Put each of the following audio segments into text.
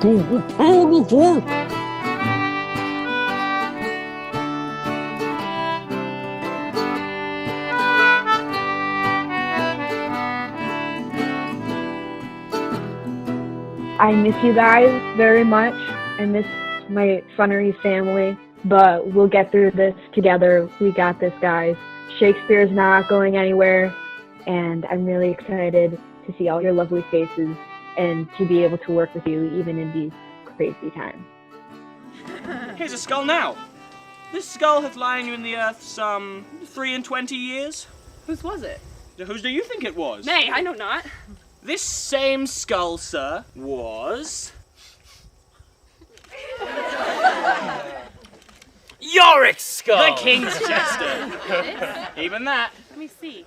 to the town. I miss you guys very much. I miss my Funnery family, but we'll get through this together. We got this, guys. Shakespeare's not going anywhere, and I'm really excited to see all your lovely faces and to be able to work with you even in these crazy times. Here's a skull now. This skull hath lain you in the earth some 23 years. Whose was it? Whose do you think it was? Nay, I know not. This same skull, sir, was... Yorick's skull! The King's Jester. Even that. Let me see.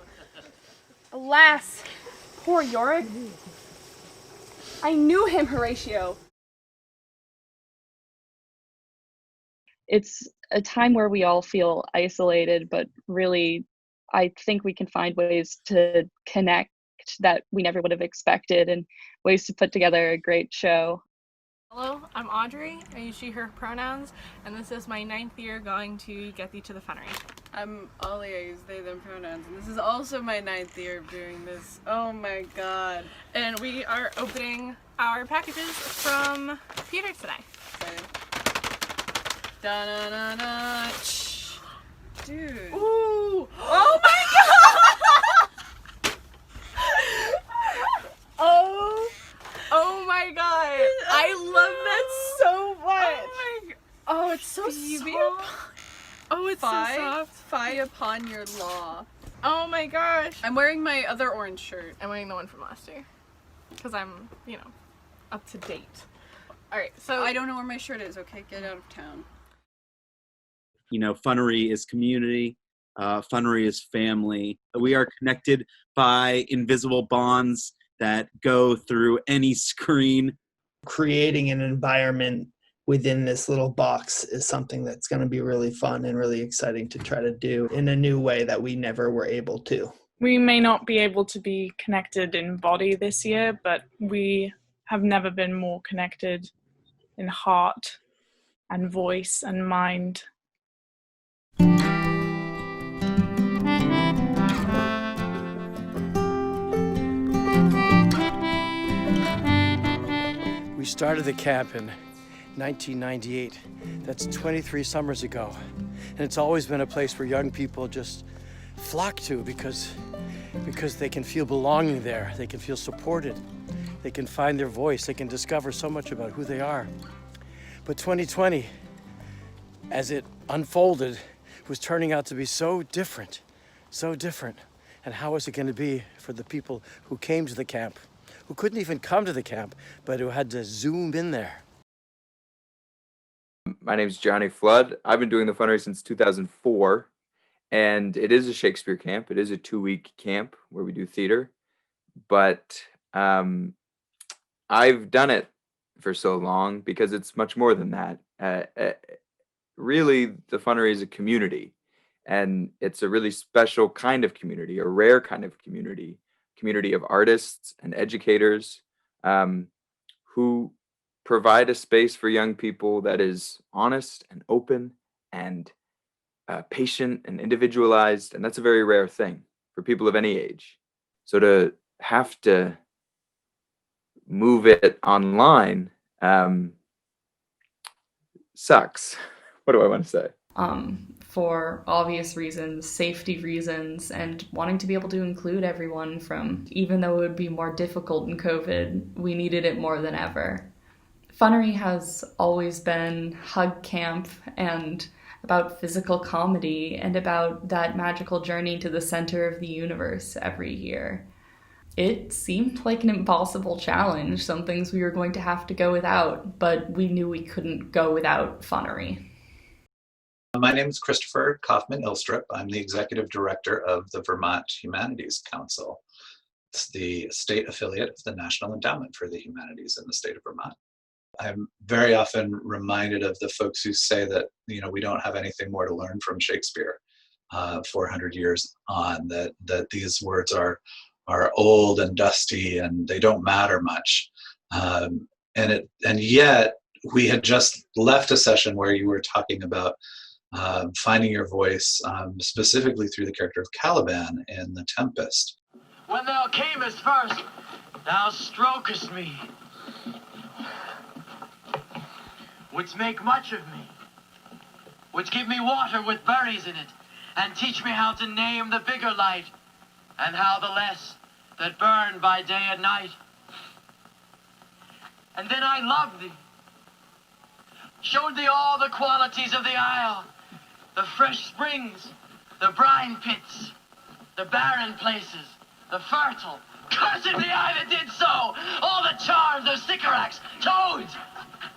Alas, poor Yorick. I knew him, Horatio. It's a time where we all feel isolated, but really, I think we can find ways to connect that we never would have expected and ways to put together a great show. Hello, I'm Audrey. I use she, her pronouns, and this is my 9th year going to Get Thee to the Funnery. I'm Ollie, I use they, them pronouns, and this is also my 9th year of doing this. Oh my god. And we are opening our packages from Peter today. Excited. Da-na-na-na. Dude. Ooh! Oh my god! Oh my god! I love that so much! Oh my god. Oh, it's so Phoebe soft. Oh, it's so soft. Fie upon your law. Oh my gosh! I'm wearing my other orange shirt. I'm wearing the one from last year. Because I'm, up to date. Alright, so... I don't know where my shirt is, okay? Get out of town. Funnery is community. Funnery is family. We are connected by invisible bonds that go through any screen. Creating an environment within this little box is something that's going to be really fun and really exciting to try to do in a new way that we never were able to. We may not be able to be connected in body this year, but we have never been more connected in heart and voice and mind. We started the camp in 1998. That's 23 summers ago. And it's always been a place where young people just flock to because they can feel belonging there. They can feel supported. They can find their voice. They can discover so much about who they are. But 2020, as it unfolded, was turning out to be so different, so different. And how is it going to be for the people who came to the camp, who couldn't even come to the camp, but who had to zoom in there? My name's Johnny Flood. I've been doing the Funnery since 2004, and it is a Shakespeare camp. It is a 2-week camp where we do theater, but I've done it for so long because it's much more than that. Really, the Funnery is a community, and it's a really special kind of community, a rare kind of community of artists and educators who provide a space for young people that is honest and open and patient and individualized, and that's a very rare thing for people of any age. So to have to move it online sucks. What do I want to say? For obvious reasons, safety reasons, and wanting to be able to include everyone even though it would be more difficult in COVID, we needed it more than ever. Funnery has always been hug camp and about physical comedy and about that magical journey to the center of the universe every year. It seemed like an impossible challenge, some things we were going to have to go without, but we knew we couldn't go without Funnery. My name is Christopher Kaufman-Ilstrup. I'm the executive director of the Vermont Humanities Council. It's the state affiliate of the National Endowment for the Humanities in the state of Vermont. I'm very often reminded of the folks who say that, we don't have anything more to learn from Shakespeare 400 years on, that these words are old and dusty and they don't matter much. and yet we had just left a session where you were talking about finding your voice, specifically through the character of Caliban in The Tempest. When thou camest first, thou strokest me, wouldst make much of me, wouldst give me water with berries in it, and teach me how to name the bigger light, and how the less that burn by day and night. And then I loved thee, showed thee all the qualities of the isle, the fresh springs, the brine pits, the barren places, the fertile. Cursed be I that did so! All the charms of sycorax, toads,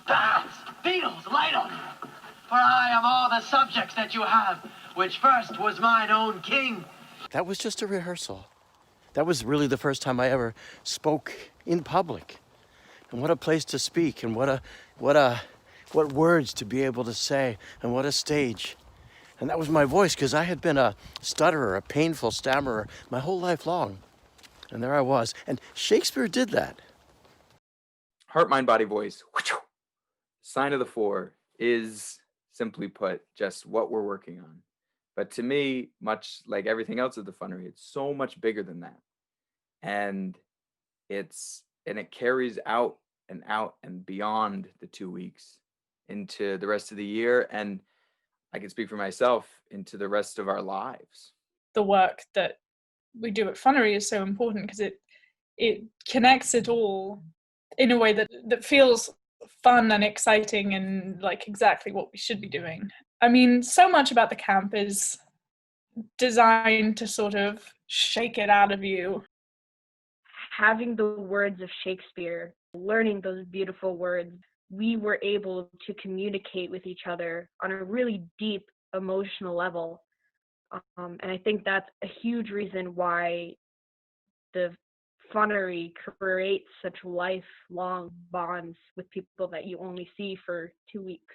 bats, beetles, light on you. For I am all the subjects that you have, which first was mine own king. That was just a rehearsal. That was really the first time I ever spoke in public. And what a place to speak, and what words to be able to say, and what a stage. And that was my voice, because I had been a stutterer, a painful stammerer my whole life long. And there I was. And Shakespeare did that. Heart, mind, body, voice. Sign of the four is, simply put, just what we're working on. But to me, much like everything else at the Funnery, it's so much bigger than that. And it carries out and beyond the 2 weeks into the rest of the year. And I can speak for myself, into the rest of our lives. The work that we do at Funnery is so important because it connects it all in a way that feels fun and exciting and like exactly what we should be doing. I mean, so much about the camp is designed to sort of shake it out of you. Having the words of Shakespeare, learning those beautiful words, we were able to communicate with each other on a really deep emotional level. And I think that's a huge reason why the Funnery creates such lifelong bonds with people that you only see for 2 weeks.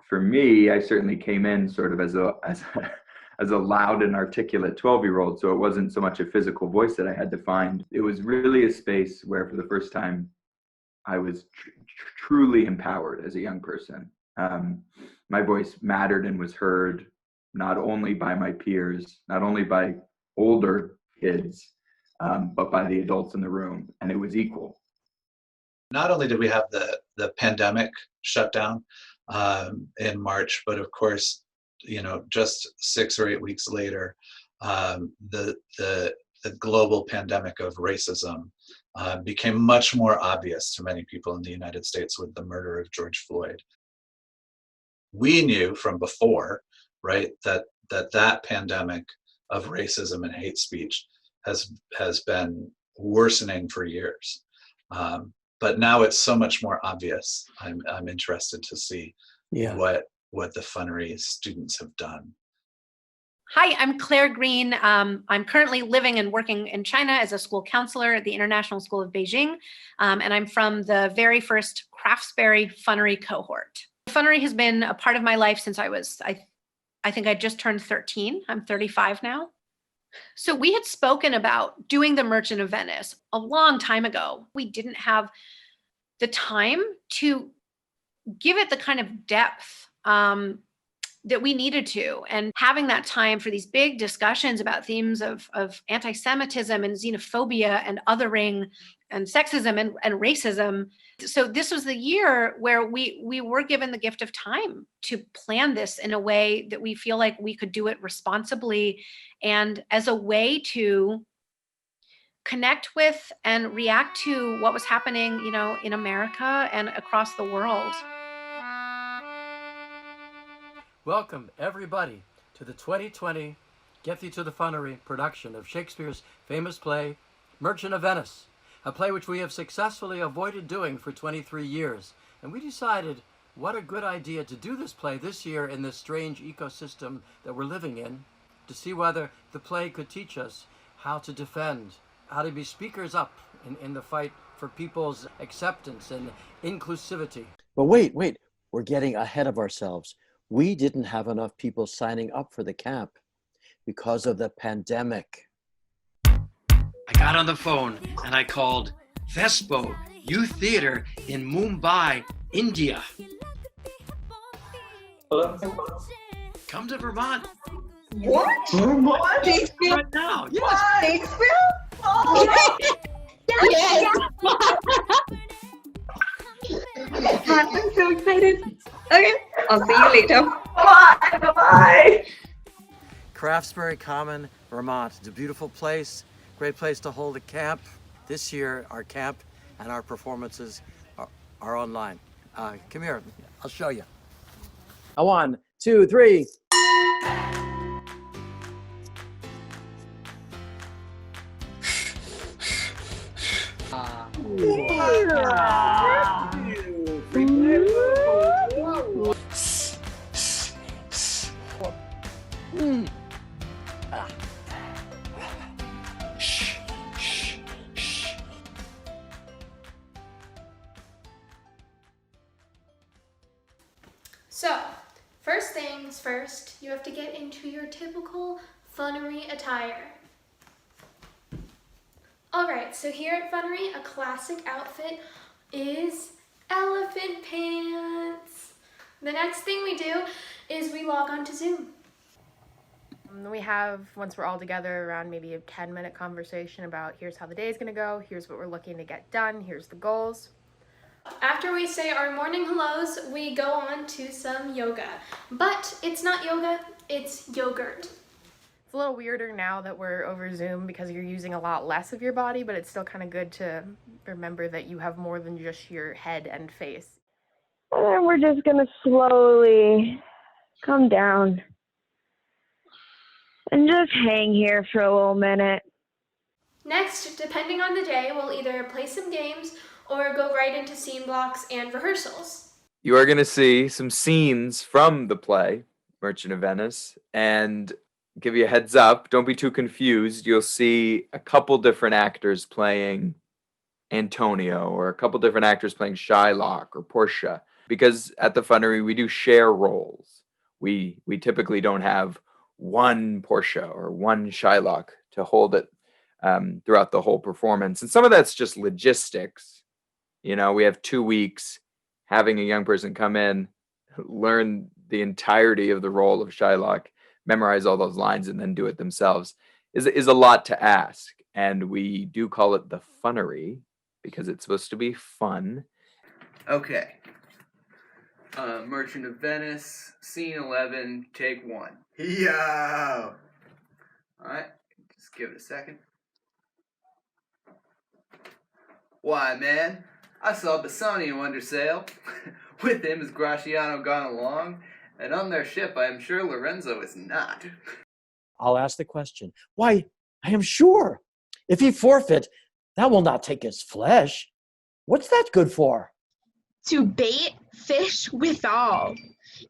For me, I certainly came in sort of as a loud and articulate 12-year-old, so it wasn't so much a physical voice that I had to find. It was really a space where, for the first time, I was truly empowered as a young person. My voice mattered and was heard, not only by my peers, not only by older kids, but by the adults in the room, and it was equal. Not only did we have the pandemic shutdown in March, but of course, just 6 or 8 weeks later, the global pandemic of racism became much more obvious to many people in the United States with the murder of George Floyd. We knew from before, right, that pandemic of racism and hate speech has been worsening for years. But now it's so much more obvious. I'm interested to see what the Funnery students have done. Hi, I'm Claire Green. I'm currently living and working in China as a school counselor at the International School of Beijing, and I'm from the very first Craftsberry Funnery cohort. Funnery has been a part of my life since I think I just turned 13. I'm 35 now. So we had spoken about doing the Merchant of Venice a long time ago. We didn't have the time to give it the kind of depth that we needed to. And having that time for these big discussions about themes of anti-Semitism and xenophobia and othering and sexism and racism. So this was the year where we were given the gift of time to plan this in a way that we feel like we could do it responsibly and as a way to connect with and react to what was happening, in America and across the world. Welcome, everybody, to the 2020 Get Thee to the Funnery production of Shakespeare's famous play, Merchant of Venice, a play which we have successfully avoided doing for 23 years. And we decided what a good idea to do this play this year in this strange ecosystem that we're living in, to see whether the play could teach us how to defend, how to be speakers up in the fight for people's acceptance and inclusivity. But wait, we're getting ahead of ourselves. We didn't have enough people signing up for the camp because of the pandemic. I got on the phone and I called Vespo, Youth Theatre in Mumbai, India. Hello? Come to Vermont. What? Vermont? Shakespeare? Right now. Yes. What? Shakespeare? Oh. Yes! I'm so excited. Okay, I'll see you later. Bye! Bye-bye! Craftsbury Common, Vermont. It's a beautiful place, great place to hold a camp. This year, our camp and our performances are online. Come here, I'll show you. 1, 2, 3. So, first things first, you have to get into your typical Funnery attire. Alright, so here at Funnery, a classic outfit is elephant pants. The next thing we do is we log on to Zoom. We have, once we're all together, around maybe a 10-minute conversation about here's how the day is going to go, here's what we're looking to get done, here's the goals. After we say our morning hellos, we go on to some yoga. But it's not yoga, it's yogurt. It's a little weirder now that we're over Zoom because you're using a lot less of your body, but it's still kind of good to remember that you have more than just your head and face. And we're just going to slowly come down and just hang here for a little minute. Next, depending on the day, we'll either play some games or go right into scene blocks and rehearsals. You are going to see some scenes from the play, Merchant of Venice, and give you a heads up, don't be too confused. You'll see a couple different actors playing Antonio or a couple different actors playing Shylock or Portia, because at the Funnery, we do share roles. We typically don't have one Portia or one Shylock to hold it throughout the whole performance. And some of that's just logistics. You know, we have 2 weeks, having a young person come in, learn the entirety of the role of Shylock, memorize all those lines, and then do it themselves is a lot to ask. And we do call it the Funnery because it's supposed to be fun. Okay. Merchant of Venice, scene 11, take 1. Yo! Alright, just give it a second. Why, man, I saw Bassanio under sail. With him is Graciano gone along, and on their ship I am sure Lorenzo is not. I'll ask the question. Why, I am sure. If he forfeit, that will not take his flesh. What's that good for? To bait fish withal.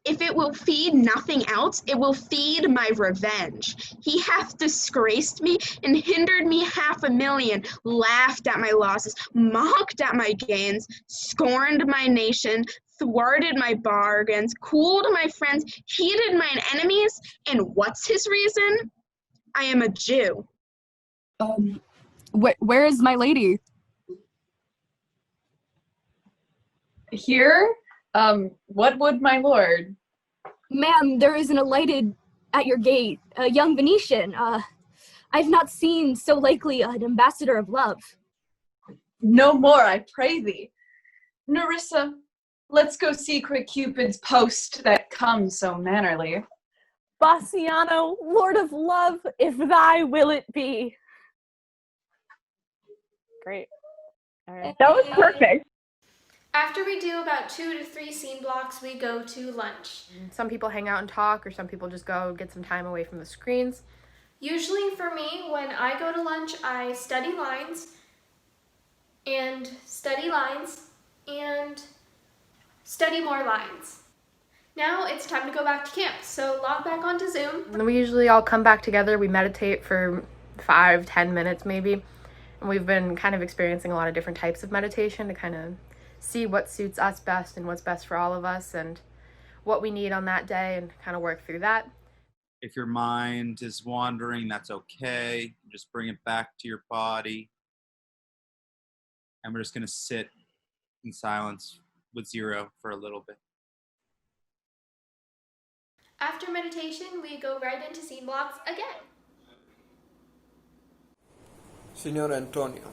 If it will feed nothing else, it will feed my revenge. He hath disgraced me and hindered me 500,000, laughed at my losses, mocked at my gains, scorned my nation, thwarted my bargains, cooled my friends, heated mine enemies, and what's his reason? I am a Jew. Where is my lady? Here? What would my lord? Ma'am, there is an alighted at your gate, a young Venetian. I've not seen so likely an ambassador of love. No more, I pray thee. Nerissa, let's go secret Cupid's post that comes so mannerly. Bassiano, Lord of Love, if thy will it be. Great. All right. That was perfect. After we do about 2 to 3 scene blocks, we go to lunch. Some people hang out and talk, or some people just go get some time away from the screens. Usually for me, when I go to lunch, I study lines, and study lines, and study more lines. Now it's time to go back to camp, so log back onto Zoom. And then we usually all come back together, we meditate for 5-10 minutes maybe. And we've been kind of experiencing a lot of different types of meditation to kind of see what suits us best and what's best for all of us and what we need on that day and kind of work through that. If your mind is wandering, that's okay. Just bring it back to your body. And we're just going to sit in silence with Zero for a little bit. After meditation, we go right into scene blocks again. Signor Antonio,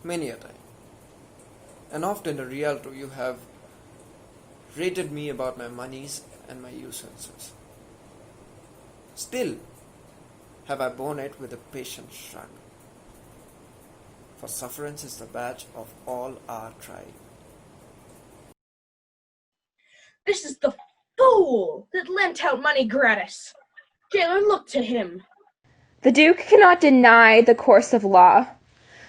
many a time, and often a Rialto, you have rated me about my monies and my usances. Still have I borne it with a patient shrug, for sufferance is the badge of all our tribe. This is the fool that lent out money gratis. Jailer, look to him. The Duke cannot deny the course of law.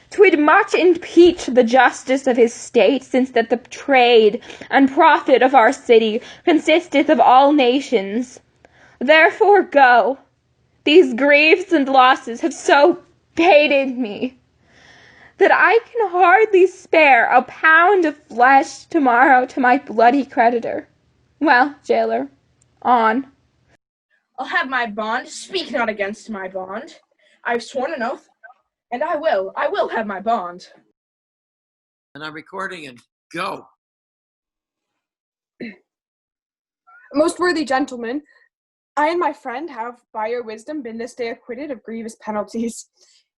'Twould much impeach the justice of his state, since that the trade and profit of our city consisteth of all nations. Therefore go. These griefs and losses have so baited me that I can hardly spare a pound of flesh tomorrow to my bloody creditor. Well, jailer, on. I'll have my bond. Speak not against my bond. I've sworn an oath, and I will have my bond. And I'm recording and go. Most worthy gentlemen, I and my friend have, by your wisdom, been this day acquitted of grievous penalties.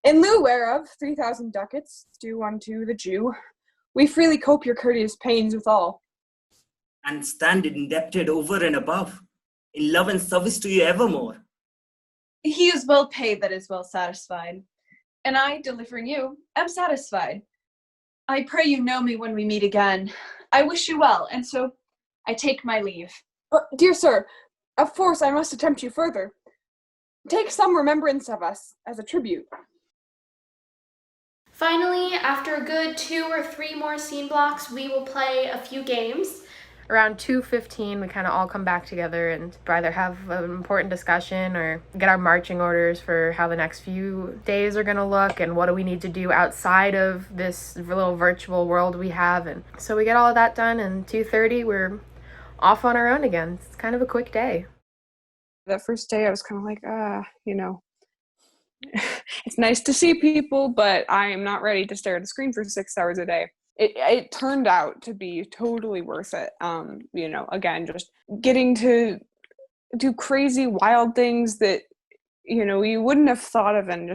In lieu whereof, 3,000 ducats, due unto the Jew, we freely cope your courteous pains withal. And stand indebted over and above, in love and service to you evermore. He is well paid that is well satisfied, and I, delivering you, am satisfied. I pray you know me when we meet again. I wish you well, and so I take my leave. Dear sir, of force I must attempt you further. Take some remembrance of us as a tribute. Finally, after a good 2 or 3 more scene blocks, we will play a few games. Around 2:15, we kind of all come back together and either have an important discussion or get our marching orders for how the next few days are going to look and what do we need to do outside of this little virtual world we have. And so we get all of that done, and 2:30, we're off on our own again. It's kind of a quick day. That first day, I was kind of like, it's nice to see people, but I am not ready to stare at a screen for 6 hours a day. It turned out to be totally worth it. Again, just getting to do crazy, wild things that, you wouldn't have thought of in a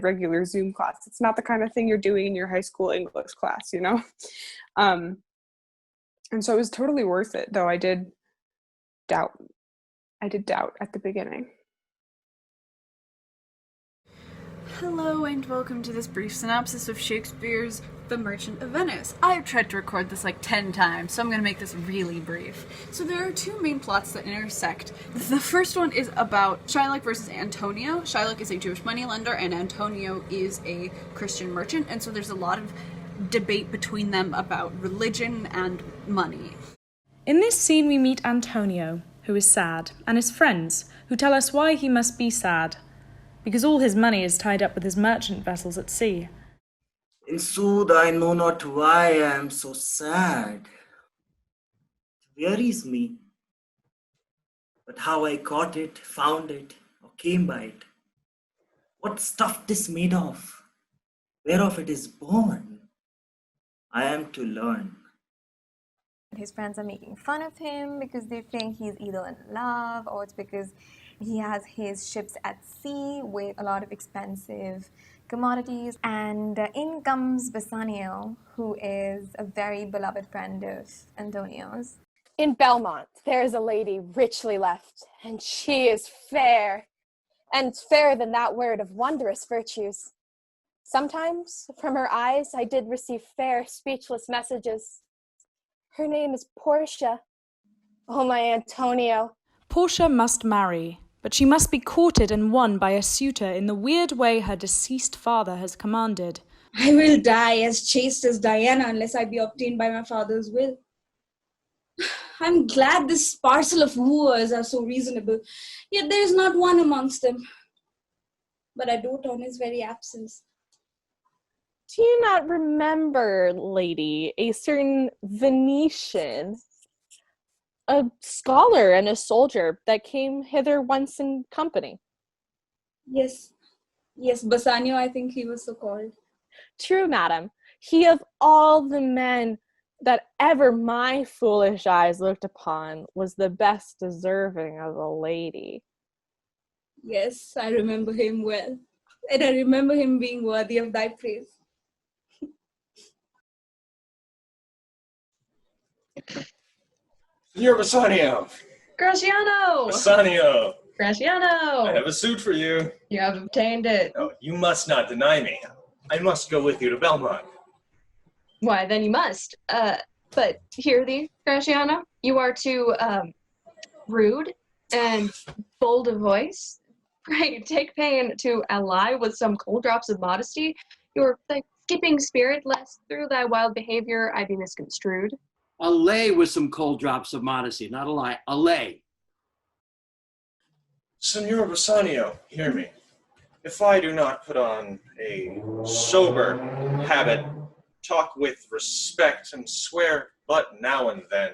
regular Zoom class. It's not the kind of thing you're doing in your high school English class, And so it was totally worth it, though I did doubt at the beginning. Hello and welcome to this brief synopsis of Shakespeare's The Merchant of Venice. I've tried to record this like 10 times, so I'm going to make this really brief. So there are 2 main plots that intersect. The first one is about Shylock versus Antonio. Shylock is a Jewish moneylender and Antonio is a Christian merchant, and so there's a lot of debate between them about religion and money. In this scene we meet Antonio, who is sad, and his friends, who tell us why he must be sad. Because all his money is tied up with his merchant vessels at sea. In sooth, I know not why I am so sad. It wearies me. But how I caught it, found it, or came by it, what stuff 'tis made of, whereof it is born, I am to learn. His friends are making fun of him because they think he's either in love or it's because he has his ships at sea with a lot of expensive commodities. And in comes Bassanio, who is a very beloved friend of Antonio's. In Belmont, there is a lady richly left, and she is fair, and fairer than that word of wondrous virtues. Sometimes, from her eyes, I did receive fair, speechless messages. Her name is Portia. Oh, my Antonio. Portia must marry, but she must be courted and won by a suitor in the weird way her deceased father has commanded. I will die as chaste as Diana unless I be obtained by my father's will. I'm glad this parcel of wooers are so reasonable, yet there is not one amongst them. But I dote on his very absence. Do you not remember, lady, a certain Venetian, a scholar and a soldier that came hither once in company? Yes, Bassanio, I think he was so called. True, madam. He of all the men that ever my foolish eyes looked upon was the best deserving of a lady. Yes, I remember him well, and I remember him being worthy of thy praise. You're Bassanio. Graciano! Bassanio. Graciano! I have a suit for you. You have obtained it. Oh, you must not deny me. I must go with you to Belmont. Why, then you must. But hear thee, Graciano. You are too, rude and bold of voice. Pray, take pain to ally with some cold drops of modesty. Your skipping spirit, lest through thy wild behavior I be misconstrued. Allay with some cold drops of modesty, not a lie. Allay. Senor Bassanio, hear me. If I do not put on a sober habit, talk with respect, and swear but now and then,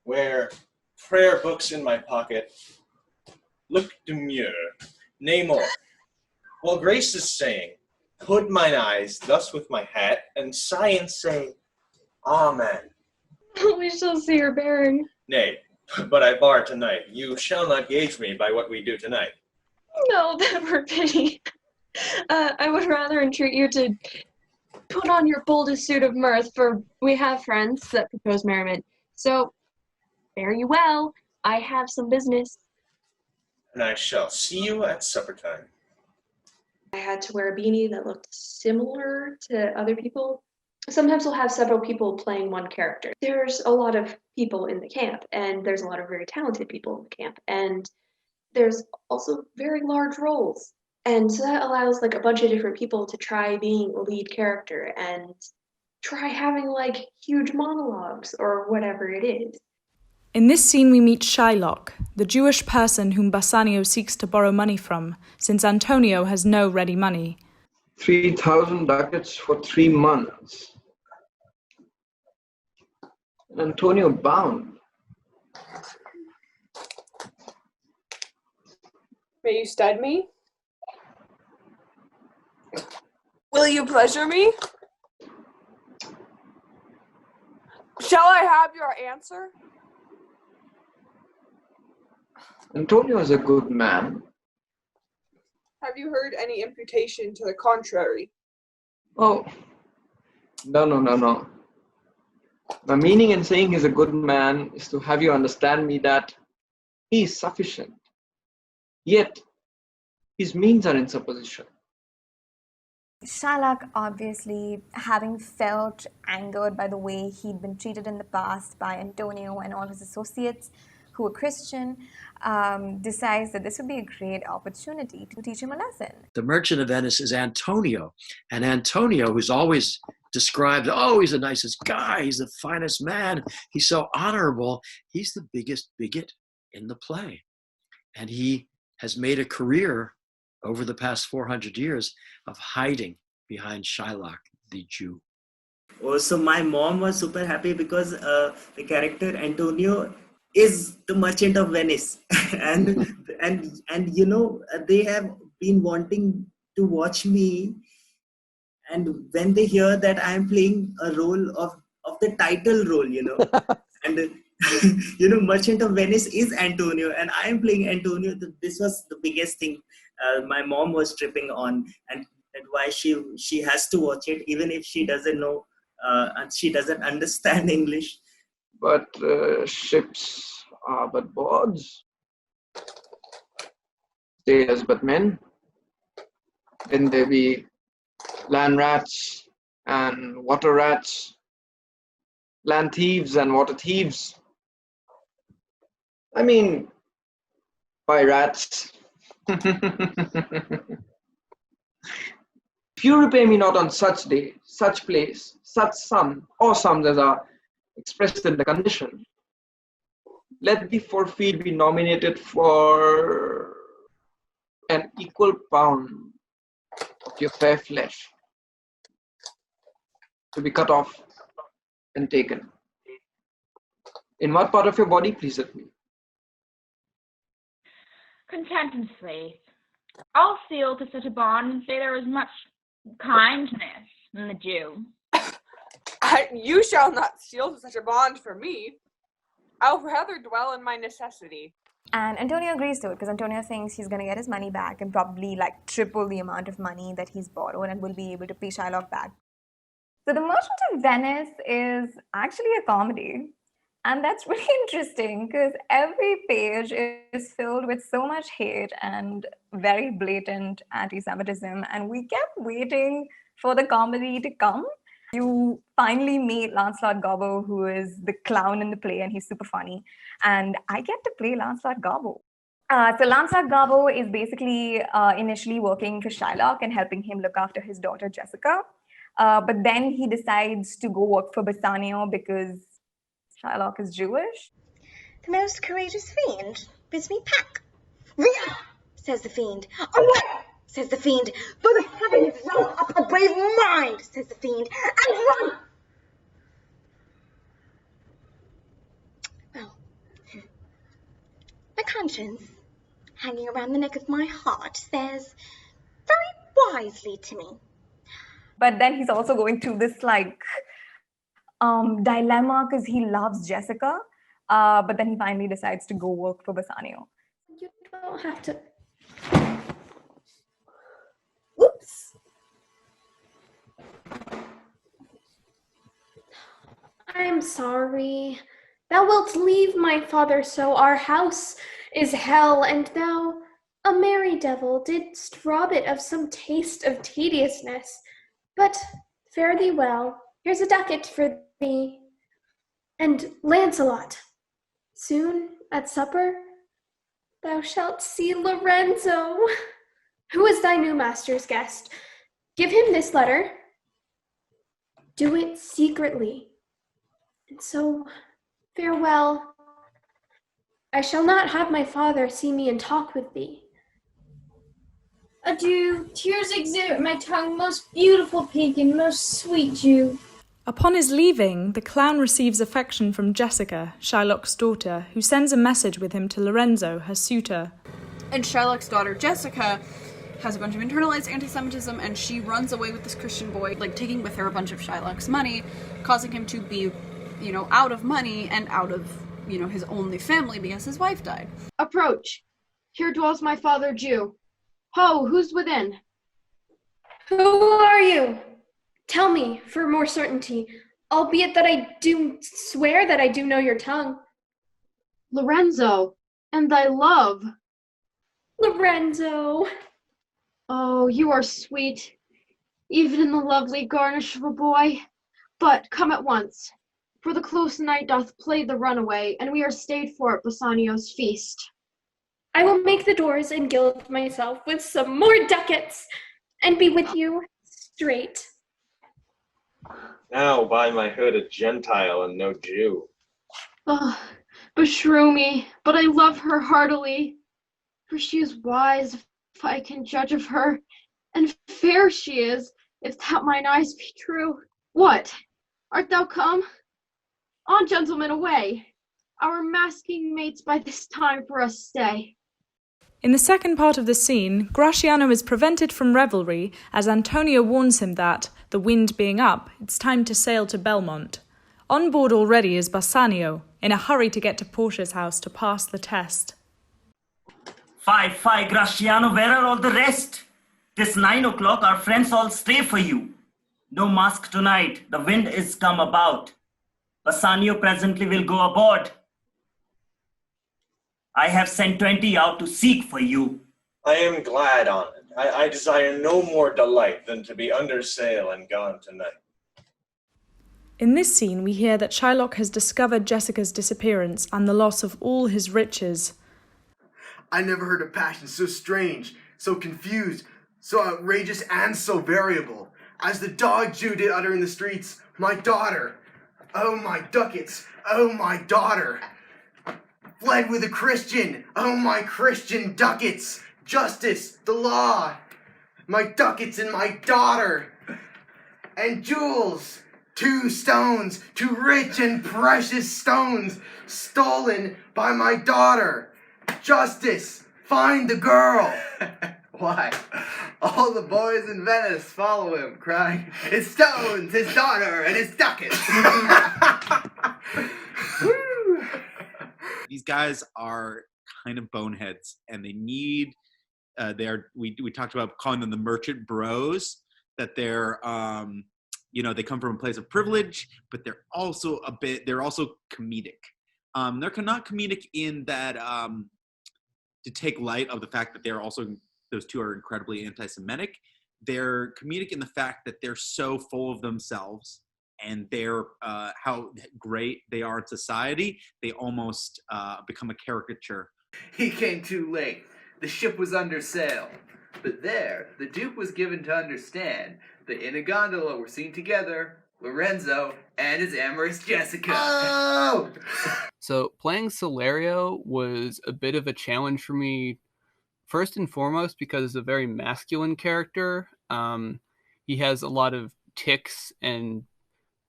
wear prayer books in my pocket, look demure, nay more, while grace is saying, put mine eyes thus with my hat, and sigh and say, Amen. We shall see your bearing. Nay, but I bar tonight. You shall not gauge me by what we do tonight. No, that were pity. I would rather entreat you to put on your boldest suit of mirth, for we have friends that propose merriment. So, fare you well. I have some business. And I shall see you at supper time. I had to wear a beanie that looked similar to other people. Sometimes we'll have several people playing one character. There's a lot of people in the camp, and there's a lot of very talented people in the camp, and there's also very large roles. And so that allows like a bunch of different people to try being a lead character and try having like huge monologues or whatever it is. In this scene we meet Shylock, the Jewish person whom Bassanio seeks to borrow money from, since Antonio has no ready money. 3,000 ducats for 3 months. Antonio bound. May you stud me? Will you pleasure me? Shall I have your answer? Antonio is a good man. Have you heard any imputation to the contrary? Oh, no. My meaning in saying he's a good man is to have you understand me that he is sufficient. Yet, his means are in supposition. Shylock, obviously, having felt angered by the way he'd been treated in the past by Antonio and all his associates who were Christian, decides that this would be a great opportunity to teach him a lesson. The Merchant of Venice is Antonio. And Antonio, who's always described, oh, he's the nicest guy, he's the finest man, he's so honorable, he's the biggest bigot in the play. And he has made a career over the past 400 years of hiding behind Shylock, the Jew. Also, my mom was super happy because the character Antonio is the Merchant of Venice, and you know, they have been wanting to watch me, and when they hear that I am playing a role of the title role, you know, and you know, Merchant of Venice is Antonio, and I am playing Antonio. This was the biggest thing my mom was tripping on, and why she has to watch it, even if she doesn't know and she doesn't understand English. But ships are but boards. Sailors but men. Then there be land rats and water rats, land thieves and water thieves. I mean, by rats. If you repay me not on such day, such place, such sum, or sums as are expressed in the condition, let the forfeit be nominated for an equal pound of your fair flesh to be cut off and taken. In what part of your body pleaseth me? Content and faith. I'll seal to such a bond and say there was much kindness in the Jew. You shall not steal such a bond from me. I'll rather dwell in my necessity. And Antonio agrees to it because Antonio thinks he's going to get his money back and probably like triple the amount of money that he's borrowed and will be able to pay Shylock back. So The Merchant of Venice is actually a comedy. And that's really interesting because every page is filled with so much hate and very blatant anti-Semitism. And we kept waiting for the comedy to come. You finally meet Lancelot Gobbo, who is the clown in the play, and he's super funny. And I get to play Lancelot Gobbo. So Lancelot Gobbo is basically initially working for Shylock and helping him look after his daughter, Jessica. But then he decides to go work for Bassanio because Shylock is Jewish. The most courageous fiend bids me pack. "Ria," says the fiend. "Away," says the fiend. "For the heaven throw up a brave mind," says the fiend, "and run." Well, my conscience, hanging around the neck of my heart, says very wisely to me. But then he's also going through this dilemma because he loves Jessica. But then he finally decides to go work for Bassanio. You don't have to. Oops. I'm sorry. Thou wilt leave my father, so our house is hell, and thou, a merry devil, didst rob it of some taste of tediousness. But fare thee well. Here's a ducat for thee. And Lancelot, soon at supper thou shalt see Lorenzo, who is thy new master's guest. Give him this letter. Do it secretly. And so, farewell. I shall not have my father see me and talk with thee. Adieu, tears exhibit my tongue, most beautiful pagan, most sweet Jew. Upon his leaving, the clown receives affection from Jessica, Shylock's daughter, who sends a message with him to Lorenzo, her suitor. And Shylock's daughter, Jessica, has a bunch of internalized anti-Semitism, and she runs away with this Christian boy, taking with her a bunch of Shylock's money, causing him to be, out of money and out of, his only family because his wife died. Approach. Here dwells my father Jew. Ho, who's within? Who are you? Tell me, for more certainty, albeit that I do swear that I do know your tongue. Lorenzo, and thy love. Lorenzo. Oh, you are sweet, even in the lovely garnish of a boy. But come at once, for the close night doth play the runaway, and we are stayed for at Bassanio's feast. I will make the doors and gild myself with some more ducats, and be with you straight. Now, by my hood, a Gentile and no Jew. Oh, beshrew me, but I love her heartily, for she is wise, if I can judge of her, and fair she is, if that mine eyes be true. What? Art thou come? On, gentlemen, away. Our masking mates by this time for us stay. In the second part of the scene, Gratiano is prevented from revelry as Antonio warns him that, the wind being up, it's time to sail to Belmont. On board already is Bassanio, in a hurry to get to Portia's house to pass the test. Fie, Gratiano, where are all the rest? 'Tis 9 o'clock, our friends all stay for you. No mask tonight, the wind is come about. Bassanio presently will go aboard. I have sent 20 out to seek for you. I am glad on it. I desire no more delight than to be under sail and gone tonight. In this scene, we hear that Shylock has discovered Jessica's disappearance and the loss of all his riches. I never heard of passion so strange, so confused, so outrageous, and so variable, as the dog Jew did utter in the streets, "My daughter! Oh, my ducats! Oh, my daughter!" Fled with a Christian! Oh, my Christian ducats! Justice, the law! My ducats and my daughter! And jewels! 2 stones, 2 rich and precious stones, stolen by my daughter! Justice, find the girl! Why, all the boys in Venice follow him, crying, "His stones, his daughter, and his ducats!" These guys are kind of boneheads, and they need. We talked about calling them the merchant bros. That they're they come from a place of privilege, but they're also comedic. They're not comedic in that to take light of the fact that those two are incredibly anti-Semitic. They're comedic in the fact that they're so full of themselves and they're how great they are in society. They almost become a caricature. He came too late. The ship was under sail. But there, the Duke was given to understand that in a gondola were seen together Lorenzo and his amorous Jessica. Oh! So playing Solario was a bit of a challenge for me, first and foremost because it's a very masculine character. He has a lot of tics, and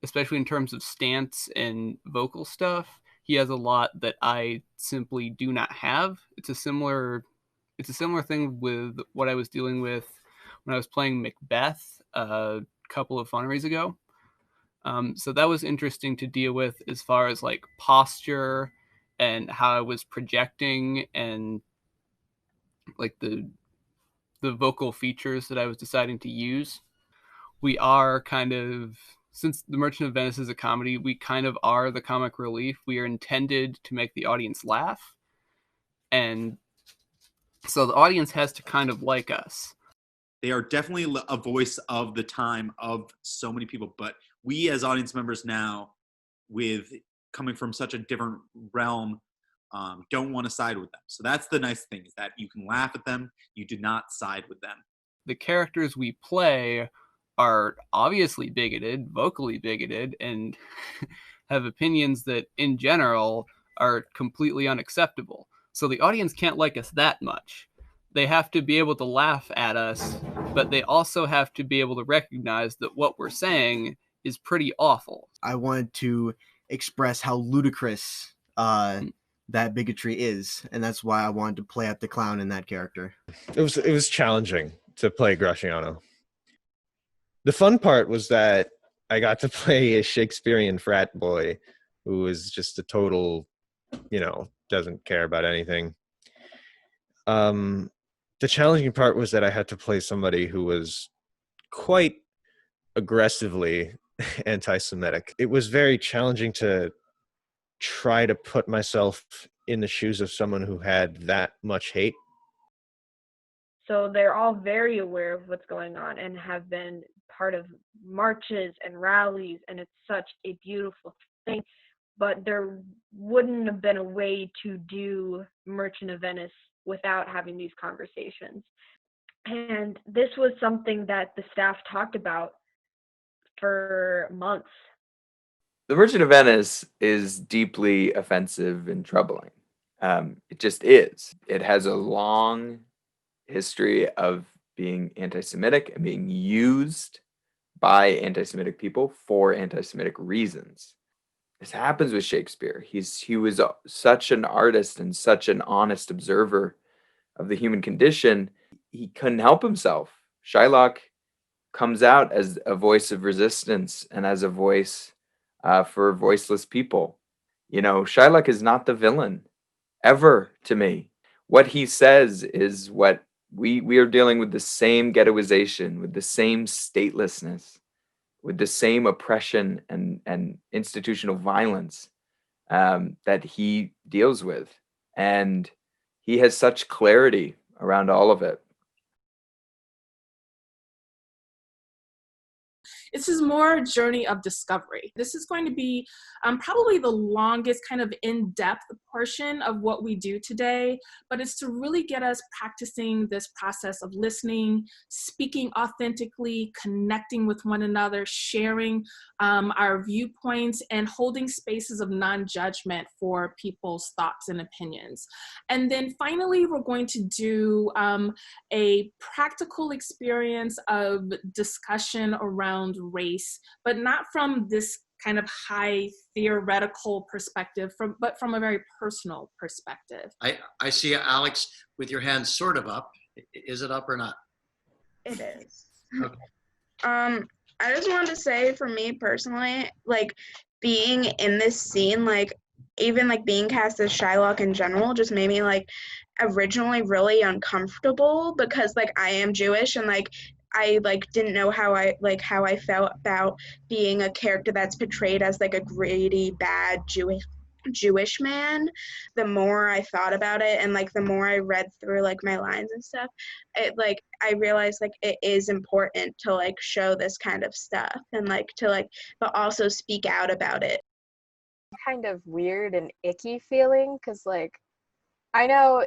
especially in terms of stance and vocal stuff, he has a lot that I simply do not have. It's a similar thing with what I was dealing with when I was playing Macbeth a couple of funneries ago. So that was interesting to deal with as far as like posture and how I was projecting and like the vocal features that I was deciding to use. We are kind of, since The Merchant of Venice is a comedy, we kind of are the comic relief. We are intended to make the audience laugh. And so the audience has to kind of like us. They are definitely a voice of the time of so many people, but we as audience members now, with coming from such a different realm, don't want to side with them. So that's the nice thing, is that you can laugh at them, you do not side with them. The characters we play are obviously bigoted, vocally bigoted, and have opinions that in general are completely unacceptable. So the audience can't like us that much. They have to be able to laugh at us, but they also have to be able to recognize that what we're saying is pretty awful. I wanted to express how ludicrous that bigotry is, and that's why I wanted to play up the clown in that character. It was challenging to play Gratiano. The fun part was that I got to play a Shakespearean frat boy who was just a total, doesn't care about anything. The challenging part was that I had to play somebody who was quite aggressively anti-Semitic. It was very challenging to try to put myself in the shoes of someone who had that much hate. So they're all very aware of what's going on and have been part of marches and rallies, and it's such a beautiful thing. But there wouldn't have been a way to do Merchant of Venice without having these conversations. And this was something that the staff talked about for months. The Merchant of Venice is deeply offensive and troubling. It just is. It has a long history of being anti-Semitic and being used by anti-Semitic people for anti-Semitic reasons. This happens with Shakespeare. He was such an artist and such an honest observer of the human condition. He couldn't help himself. Shylock comes out as a voice of resistance and as a voice for voiceless people. Shylock is not the villain ever to me. What he says is what we are dealing with, the same ghettoization, with the same statelessness, with the same oppression and institutional violence that he deals with. And he has such clarity around all of it. This is more a journey of discovery. This is going to be probably the longest kind of in-depth portion of what we do today, but it's to really get us practicing this process of listening, speaking authentically, connecting with one another, sharing our viewpoints, and holding spaces of non-judgment for people's thoughts and opinions. And then finally, we're going to do a practical experience of discussion around race, but not from this kind of high theoretical perspective, but from a very personal perspective. I see Alex with your hands sort of up. Is it up or not? It is. Okay. I just wanted to say, for me personally, like being in this scene, like even like being cast as Shylock in general just made me like originally really uncomfortable because like I am Jewish and like I like didn't know how I felt about being a character that's portrayed as like a greedy, bad Jewish man. The more I thought about it and like the more I read through like my lines and stuff, it like I realized like it is important to like show this kind of stuff and like to like but also speak out about it. Kind of weird and icky feeling because like I know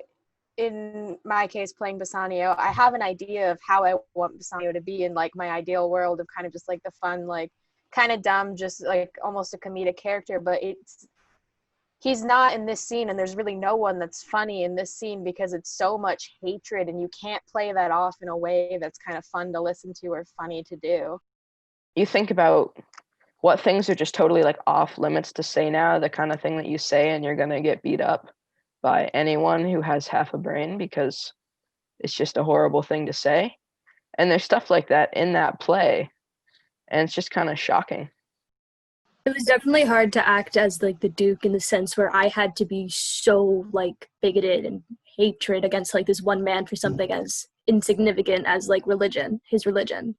in my case playing Bassanio, I have an idea of how I want Bassanio to be in like my ideal world of kind of just like the fun, like kind of dumb, just like almost a comedic character, but he's not in this scene, and there's really no one that's funny in this scene because it's so much hatred and you can't play that off in a way that's kind of fun to listen to or funny to do. You think about what things are just totally like off limits to say now, the kind of thing that you say and you're going to get beat up by anyone who has half a brain because it's just a horrible thing to say. And there's stuff like that in that play, and it's just kind of shocking. It was definitely hard to act as like the Duke in the sense where I had to be so like bigoted and hatred against like this one man for something as insignificant as like his religion.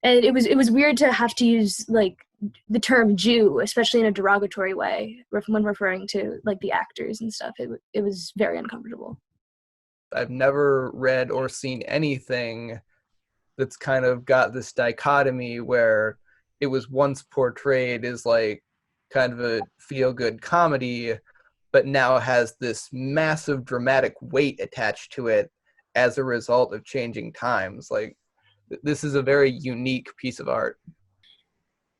And it was weird to have to use like the term Jew, especially in a derogatory way when referring to like the actors and stuff. It was very uncomfortable. I've never read or seen anything that's kind of got this dichotomy where it was once portrayed as like kind of a feel-good comedy, but now has this massive dramatic weight attached to it as a result of changing times. Like, this is a very unique piece of art.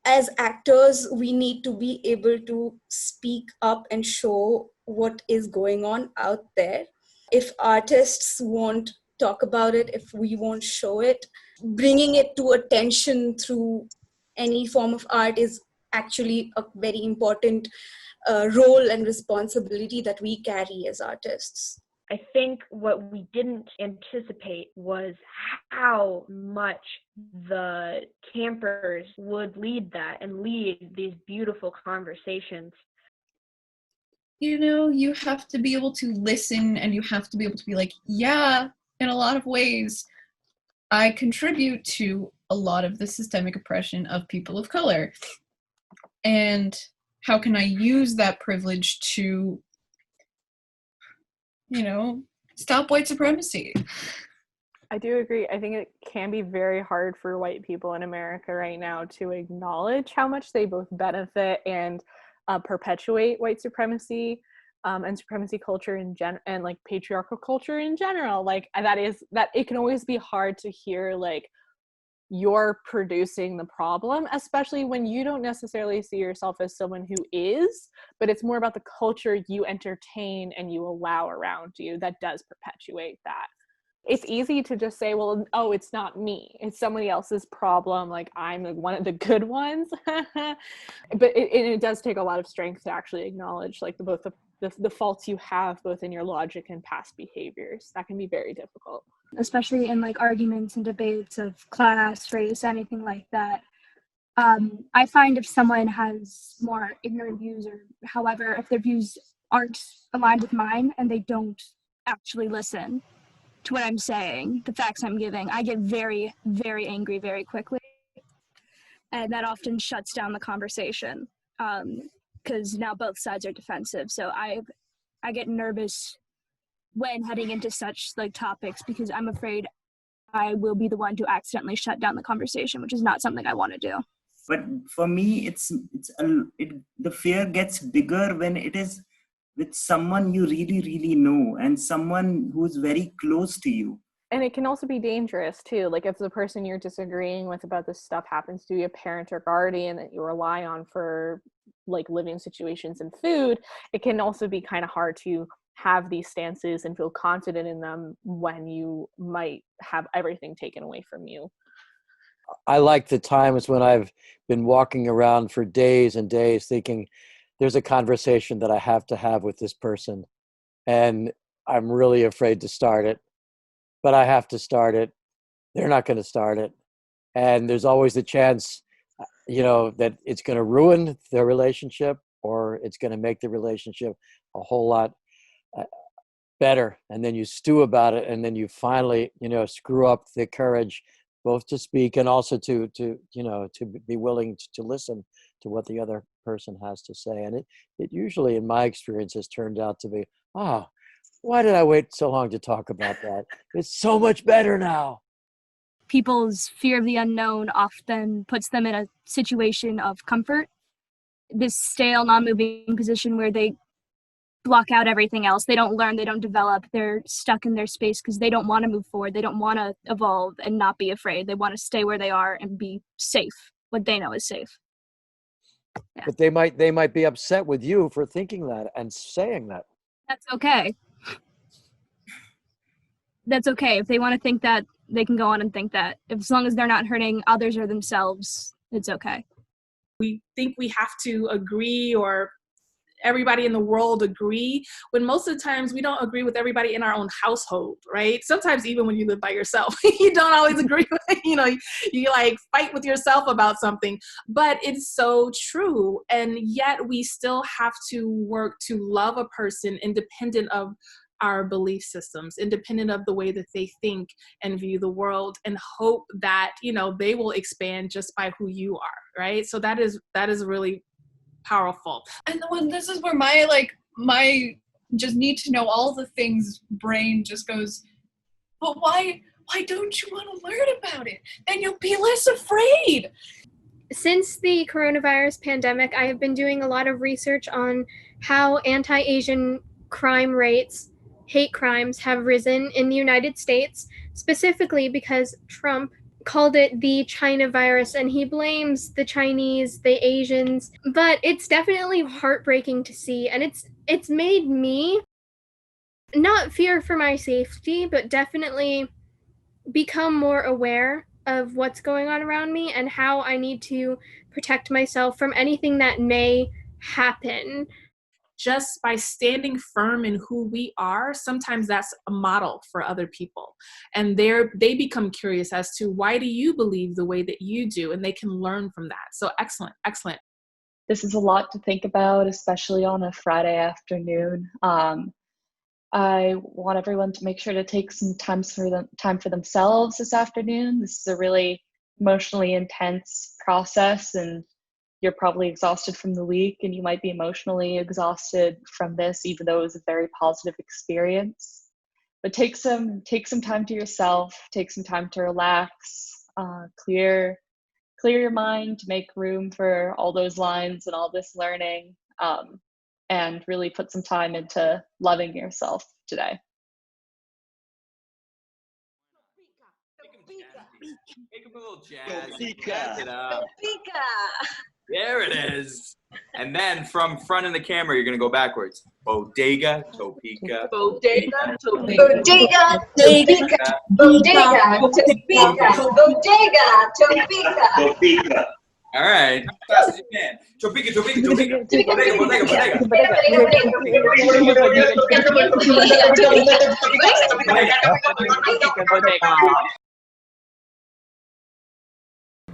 As actors, we need to be able to speak up and show what is going on out there. If artists won't talk about it, if we won't show it, bringing it to attention through any form of art is actually a very important role and responsibility that we carry as artists. I think what we didn't anticipate was how much the campers would lead that and lead these beautiful conversations. You know, you have to be able to listen and you have to be able to be like, yeah, in a lot of ways, I contribute to a lot of the systemic oppression of people of color. And how can I use that privilege to, you know, stop white supremacy? I do agree. I think it can be very hard for white people in America right now to acknowledge how much they both benefit and perpetuate white supremacy and supremacy culture in general, and like patriarchal culture in general. Like that it can always be hard to hear like you're producing the problem, especially when you don't necessarily see yourself as someone who is, but it's more about the culture you entertain and you allow around you that does perpetuate that. It's easy to just say, well, oh, it's not me, it's somebody else's problem, like I'm one of the good ones. But it does take a lot of strength to actually acknowledge like both the faults you have both in your logic and past behaviors. That can be very difficult, especially in like arguments and debates of class, race, anything like that. I find if someone has more ignorant views, or however, if their views aren't aligned with mine and they don't actually listen to what I'm saying, the facts I'm giving, I get very, very angry very quickly. And that often shuts down the conversation because now both sides are defensive. So I get nervous when heading into such like topics because I'm afraid I will be the one to accidentally shut down the conversation, which is not something I want to do. But for me, the fear gets bigger when it is with someone you really, really know and someone who's very close to you. And it can also be dangerous too. Like if the person you're disagreeing with about this stuff happens to be a parent or guardian that you rely on for like living situations and food, it can also be kind of hard to have these stances and feel confident in them when you might have everything taken away from you. I like the times when I've been walking around for days and days thinking there's a conversation that I have to have with this person and I'm really afraid to start it. but I have to start it. They're not going to start it. And there's always the chance, that it's going to ruin their relationship or it's going to make the relationship a whole lot better. And then you stew about it, and then you finally, screw up the courage both to speak and also to be willing to listen to what the other person has to say. And it usually, in my experience, has turned out to be, why did I wait so long to talk about that? It's so much better now. People's fear of the unknown often puts them in a situation of comfort, this stale, non-moving position where they block out everything else. They don't learn, they don't develop, they're stuck in their space because they don't want to move forward. They don't want to evolve and not be afraid. They want to stay where they are and be safe, what they know is safe. Yeah. But they might be upset with you for thinking that and saying that. That's okay. That's okay. If they want to think that, they can go on and think that. As long as they're not hurting others or themselves, it's okay. We think we have to agree, or everybody in the world agree, when most of the times we don't agree with everybody in our own household, right? Sometimes even when you live by yourself, you don't always agree with, you like fight with yourself about something, but it's so true. And yet we still have to work to love a person independent of our belief systems, independent of the way that they think and view the world, and hope that, they will expand just by who you are, right? So that is really powerful. And when this is where my just need to know all the things brain just goes, but why don't you want to learn about it? Then you'll be less afraid. Since the coronavirus pandemic, I have been doing a lot of research on how anti-Asian crime rates, hate crimes, have risen in the United States, specifically because Trump called it the China virus, and he blames the Chinese, the Asians. But it's definitely heartbreaking to see, and it's made me not fear for my safety, but definitely become more aware of what's going on around me and how I need to protect myself from anything that may happen. Just by standing firm in who we are, sometimes that's a model for other people. And they become curious as to, why do you believe the way that you do? And they can learn from that. So excellent. This is a lot to think about, especially on a Friday afternoon. I want everyone to make sure to take some time for themselves this afternoon. This is a really emotionally intense process, and you're probably exhausted from the week, and you might be emotionally exhausted from this, even though it was a very positive experience. But take some time to yourself, take some time to relax, clear your mind to make room for all those lines and all this learning, and really put some time into loving yourself today. Make him a little jazz. Jazz it up. There it is. And then from front of the camera, you're going to go backwards. Bodega, Topeka. Bodega, Topeka. Bodega, Topeka. Bodega, Topeka. Bodega, Topeka. All right. Fast as you can. Topeka, Topeka, Topeka. Bodega, bodega.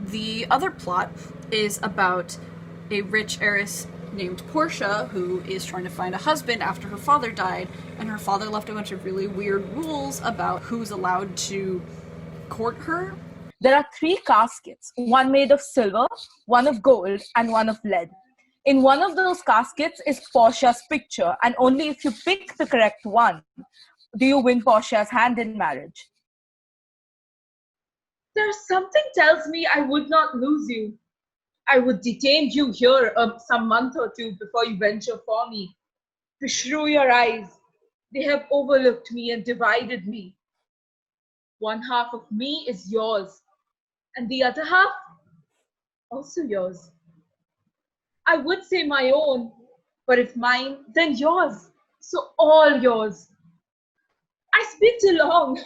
The other plot is about a rich heiress named Portia who is trying to find a husband after her father died, and her father left a bunch of really weird rules about who's allowed to court her. There are 3 caskets, one made of silver, one of gold, and one of lead. In one of those caskets is Portia's picture, and only if you pick the correct one do you win Portia's hand in marriage. There's something tells me I would not lose you. I would detain you here some month or 2 before you venture for me. Beshrew your eyes. They have overlooked me and divided me. One half of me is yours, and the other half also yours. I would say my own, but if mine, then yours. So all yours. I speak too long,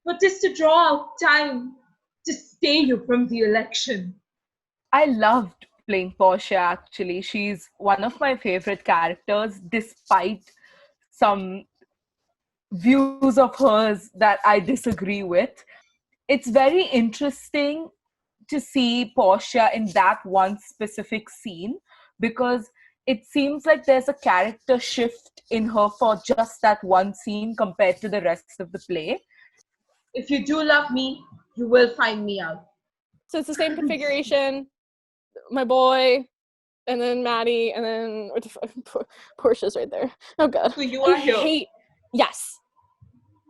but 'tis to draw out time to stay you from the election. I loved playing Portia, actually. She's one of my favorite characters, despite some views of hers that I disagree with. It's very interesting to see Portia in that one specific scene because it seems like there's a character shift in her for just that one scene compared to the rest of the play. If you do love me, you will find me out. So it's the same configuration. My boy, and then Maddie, and then Portia's right there. Oh god. So you are I here. hate. Yes.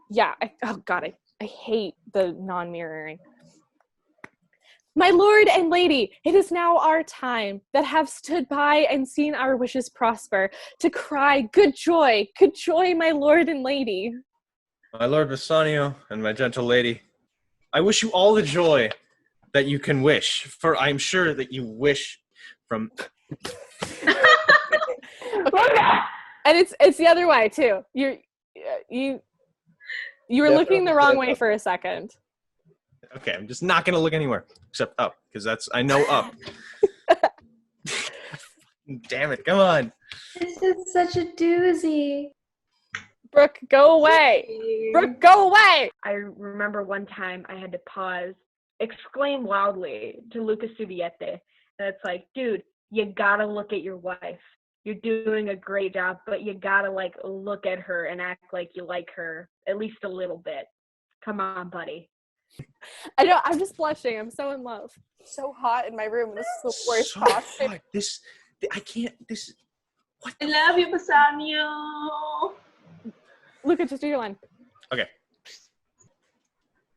Yeah. I hate the non-mirroring. My lord and lady, it is now our time that have stood by and seen our wishes prosper to cry good joy, my lord and lady. My lord Bassanio and my gentle lady, I wish you all the joy that you can wish, for I am sure that you wish from... And it's the other way too. You were looking the wrong way for a second. Okay, I'm just not gonna look anywhere except up, because I know up. Damn it, come on. This is such a doozy. Brooke, go away. Brooke, go away. I remember one time I had to pause, exclaim loudly to Lucas Subiete, and it's like, dude, you gotta look at your wife. You're doing a great job, but you gotta look at her and act like you like her at least a little bit. Come on, buddy. I know, I'm just blushing. I'm so in love. So hot in my room. This is the worst So posture. hard. I can't, what? I love you, Bassanio. Luca, just do your line. Okay.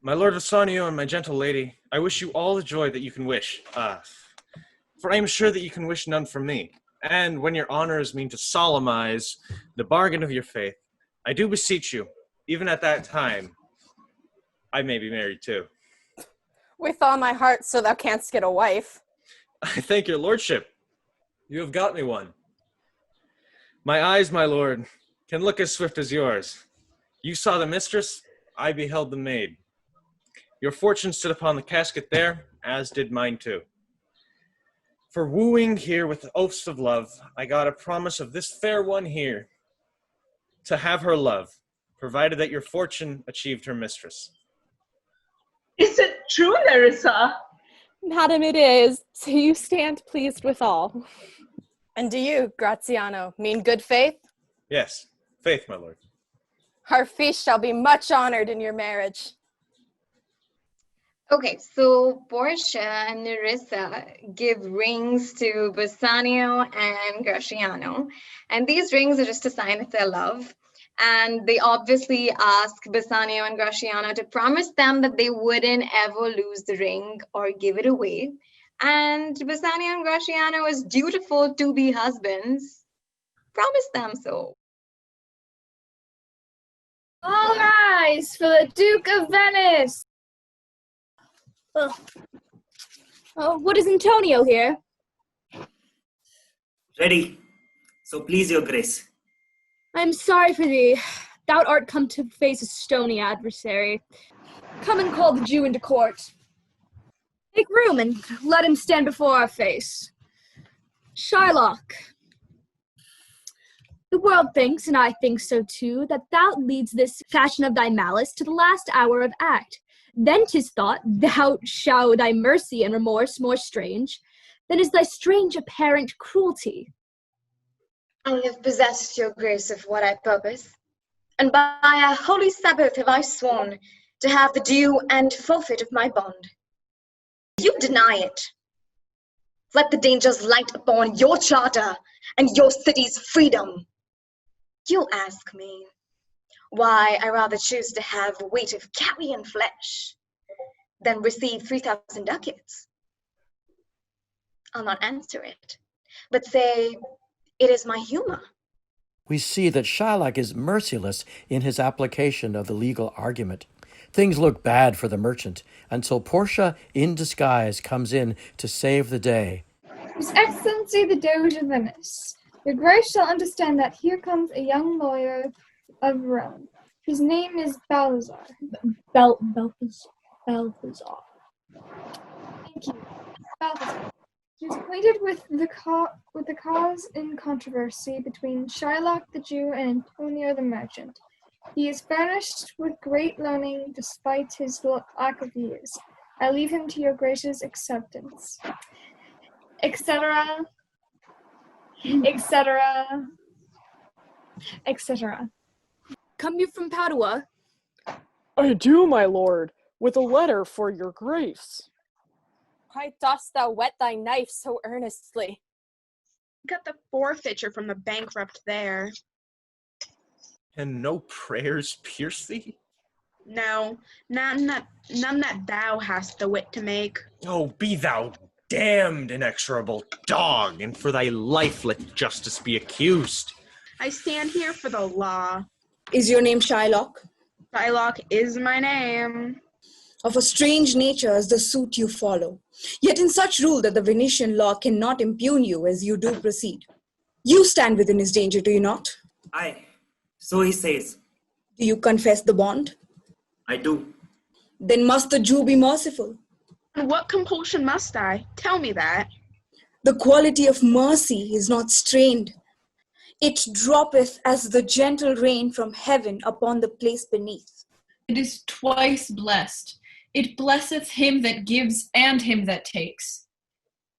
My lord Bassanio and my gentle lady, I wish you all the joy that you can wish. For I am sure that you can wish none from me. And when your honors mean to solemnize the bargain of your faith, I do beseech you, even at that time, I may be married too. With all my heart, so thou canst get a wife. I thank your lordship. You have got me one. My eyes, my lord, can look as swift as yours. You saw the mistress, I beheld the maid. Your fortune stood upon the casket there, as did mine too. For wooing here with oaths of love, I got a promise of this fair one here, to have her love, provided that your fortune achieved her mistress. Is it true, Larissa? Madam, it is. So you stand pleased with all. And do you, Graziano, mean good faith? Yes, faith, my lord. Our feast shall be much honored in your marriage. Okay, so Portia and Nerissa give rings to Bassanio and Graciano, and these rings are just a sign of their love. And they obviously ask Bassanio and Graciano to promise them that they wouldn't ever lose the ring or give it away. And Bassanio and Graciano, as dutiful to-be husbands, promise them so. All rise for the Duke of Venice. What is Antonio here? Ready. So please, your grace. I am sorry for thee. Thou art come to face a stony adversary. Come and call the Jew into court. Make room and let him stand before our face. Shylock, the world thinks, and I think so too, that thou leads this fashion of thy malice to the last hour of act. Then 'tis thought thou show thy mercy and remorse more strange than is thy strange apparent cruelty. I have possessed your grace of what I purpose, and by a holy Sabbath have I sworn to have the due and forfeit of my bond. You deny it. Let the dangers light upon your charter and your city's freedom. You ask me why I rather choose to have a weight of carrion flesh than receive 3,000 ducats. I'll not answer it, but say it is my humor. We see that Shylock is merciless in his application of the legal argument. Things look bad for the merchant until Portia, in disguise, comes in to save the day. His Excellency the Doge of Venice, your grace shall understand that here comes a young lawyer of Rome, whose name is Balthazar. Balthazar. Thank you. Balthazar. He is acquainted with the cause in controversy between Shylock the Jew and Antonio the merchant. He is furnished with great learning despite his lack of years. I leave him to your gracious acceptance. Etc. Etc. Etc. Come you from Padua? I do, my lord, with a letter for your grace. Why dost thou whet thy knife so earnestly? Got the forfeiture from the bankrupt there. And no prayers pierce thee? No, none that thou hast the wit to make. Oh, be thou damned, inexorable dog, and for thy life let justice be accused. I stand here for the law. Is your name Shylock? Shylock is my name. Of a strange nature as the suit you follow, yet in such rule that the Venetian law cannot impugn you as you do proceed. You stand within his danger, do you not? Aye, so he says. Do you confess the bond? I do. Then must the Jew be merciful? And what compulsion must I? Tell me that. The quality of mercy is not strained. It droppeth as the gentle rain from heaven upon the place beneath. It is twice blessed. It blesseth him that gives and him that takes.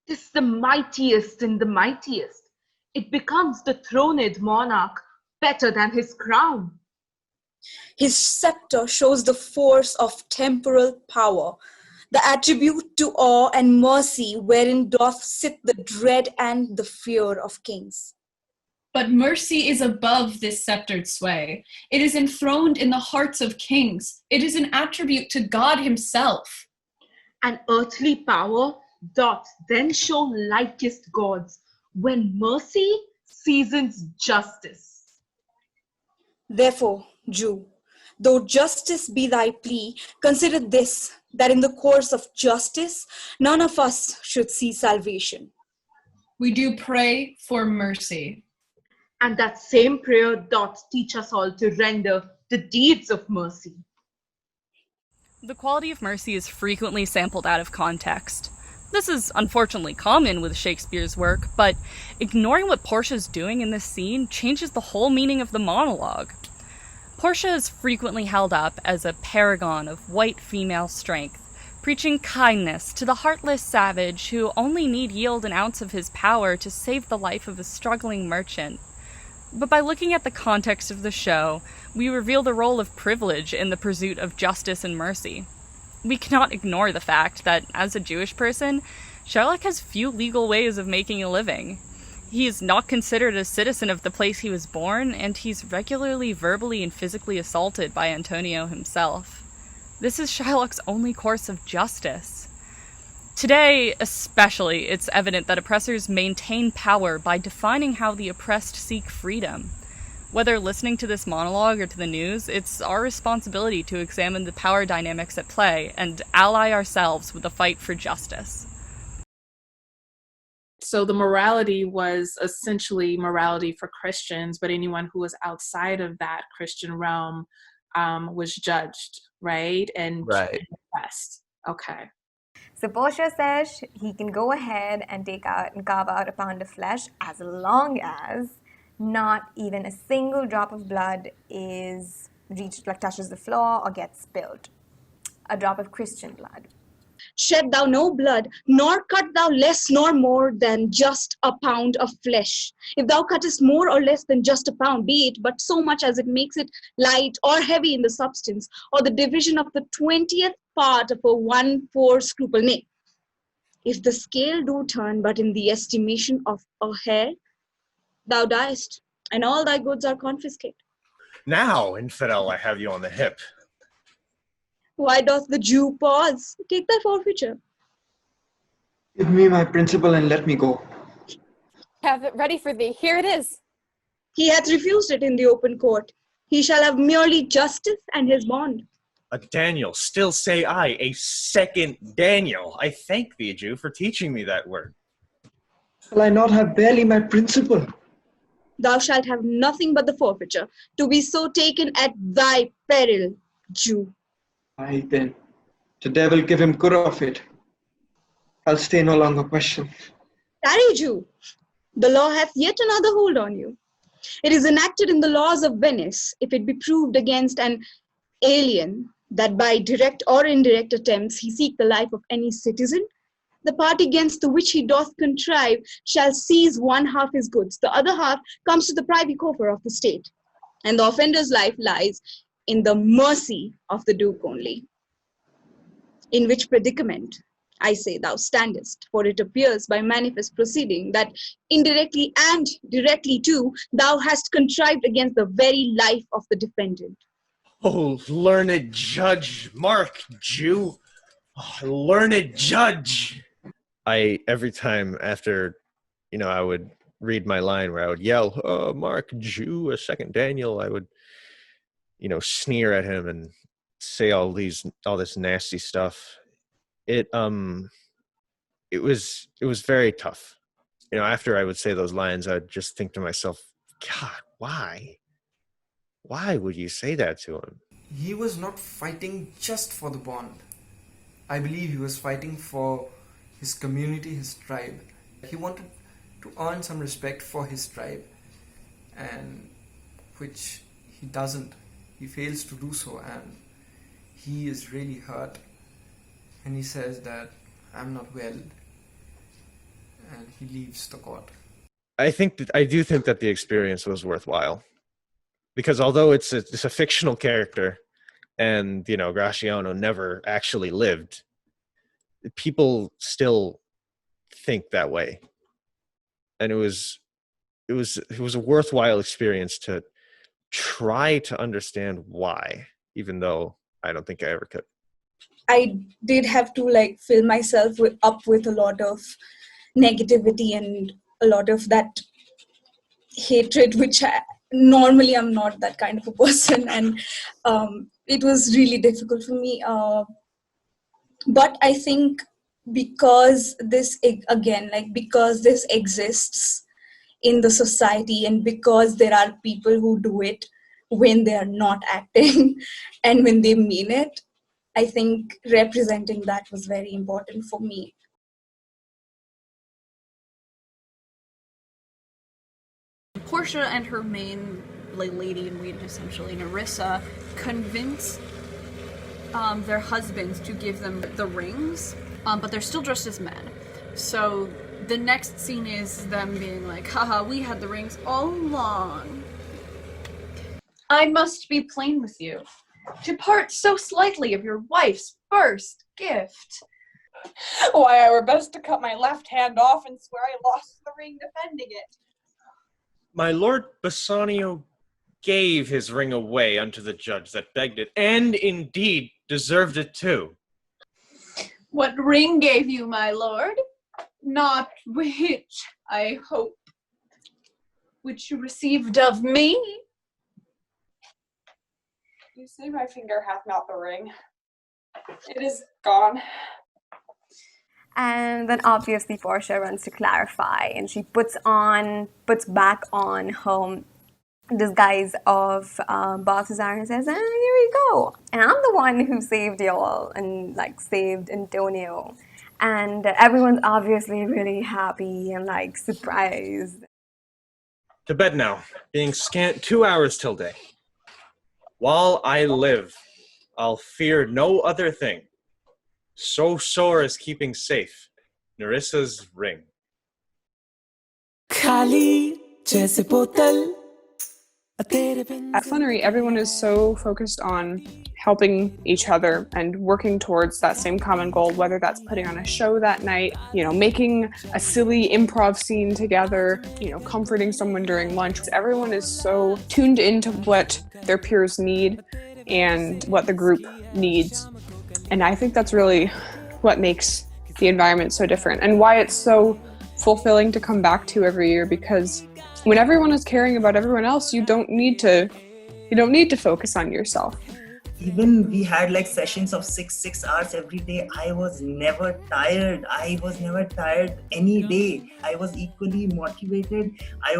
'Tis the mightiest in the mightiest. It becomes the throned monarch better than his crown. His scepter shows the force of temporal power, the attribute to awe and mercy wherein doth sit the dread and the fear of kings. But mercy is above this sceptered sway. It is enthroned in the hearts of kings. It is an attribute to God himself. An earthly power doth then show likest gods when mercy seasons justice. Therefore, Jew, though justice be thy plea, consider this, that in the course of justice, none of us should see salvation. We do pray for mercy. And that same prayer doth teach us all to render the deeds of mercy. The quality of mercy is frequently sampled out of context. This is unfortunately common with Shakespeare's work, but ignoring what Portia's doing in this scene changes the whole meaning of the monologue. Portia is frequently held up as a paragon of white female strength, preaching kindness to the heartless savage who only need yield an ounce of his power to save the life of a struggling merchant. But by looking at the context of the show, we reveal the role of privilege in the pursuit of justice and mercy. We cannot ignore the fact that, as a Jewish person, Shylock has few legal ways of making a living. He is not considered a citizen of the place he was born, and he's regularly verbally and physically assaulted by Antonio himself. This is Shylock's only course of justice. Today, especially, it's evident that oppressors maintain power by defining how the oppressed seek freedom. Whether listening to this monologue or to the news, it's our responsibility to examine the power dynamics at play and ally ourselves with the fight for justice. So the morality was essentially morality for Christians, but anyone who was outside of that Christian realm was judged, right? And oppressed. Okay. So Portia says he can go ahead and take out and carve out a pound of flesh as long as not even a single drop of blood is reached, like touches the floor or gets spilled. A drop of Christian blood. Shed thou no blood, nor cut thou less nor more than just a pound of flesh. If thou cuttest more or less than just a pound, be it but so much as it makes it light or heavy in the substance, or the division of the 20th part of a 1/4 scruple. Nay, if the scale do turn but in the estimation of a hair, thou diest, and all thy goods are confiscated. Now, infidel, I have you on the hip. Why doth the Jew pause? Take thy forfeiture. Give me my principal and let me go. Have it ready for thee. Here it is. He hath refused it in the open court. He shall have merely justice and his bond. A Daniel, still say I, a second Daniel. I thank thee, Jew, for teaching me that word. Shall I not have barely my principal? Thou shalt have nothing but the forfeiture, to be so taken at thy peril, Jew. Aye then, the devil give him good of it. I'll stay no longer questioned. Tarry, Jew. The law hath yet another hold on you. It is enacted in the laws of Venice, if it be proved against an alien that by direct or indirect attempts he seek the life of any citizen, the party against the which he doth contrive shall seize one half his goods, the other half comes to the privy coffer of the state, and the offender's life lies in the mercy of the Duke only. In which predicament, I say, thou standest, for it appears by manifest proceeding that indirectly and directly too, thou hast contrived against the very life of the defendant. Oh, learned judge, Mark, Jew. Oh, learned judge. Every time after, I would read my line where I would yell, oh, Mark, Jew, a second Daniel, I would, sneer at him and say all this nasty stuff. It was very tough. After I would say those lines, I'd just think to myself, God, why? Why would you say that to him? He was not fighting just for the bond. I believe he was fighting for his community, his tribe. He wanted to earn some respect for his tribe, and which he doesn't. He fails to do so, and he is really hurt. And he says that I'm not well, and he leaves the court. I do think that the experience was worthwhile, because although it's a fictional character, and Graciano never actually lived, people still think that way, and it was a worthwhile experience to try to understand why, even though I don't think I ever could. I did have to fill myself up with a lot of negativity and a lot of that hatred, which normally I'm not that kind of a person, and it was really difficult for me. But I think because this exists in the society, and because there are people who do it when they are not acting and when they mean it, I think representing that was very important for me. Portia and her main lady in waiting, essentially, Nerissa, convince their husbands to give them the rings, but they're still dressed as men. So the next scene is them being like, haha, we had the rings all along. I must be plain with you. To part so slightly of your wife's first gift. Why, I were best to cut my left hand off and swear I lost the ring defending it. My lord Bassanio gave his ring away unto the judge that begged it, and indeed deserved it too. What ring gave you, my lord? Not which, I hope, which you received of me. You say my finger hath not the ring. It is gone. And then obviously Portia runs to clarify, and she puts back on her disguise of Balthazar and says, here we go. And I'm the one who saved y'all and saved Antonio. And everyone's obviously really happy and surprised. To bed now, being scant 2 hours till day. While I live, I'll fear no other thing. So sore as keeping safe Nerissa's ring. At Funnery, everyone is so focused on helping each other and working towards that same common goal, whether that's putting on a show that night, making a silly improv scene together, comforting someone during lunch. Everyone is so tuned into what their peers need and what the group needs. And I think that's really what makes the environment so different and why it's so fulfilling to come back to every year, because when everyone is caring about everyone else, you don't need to focus on yourself. Even we had sessions of six hours every day. I was never tired. I was never tired any day. I was equally motivated. I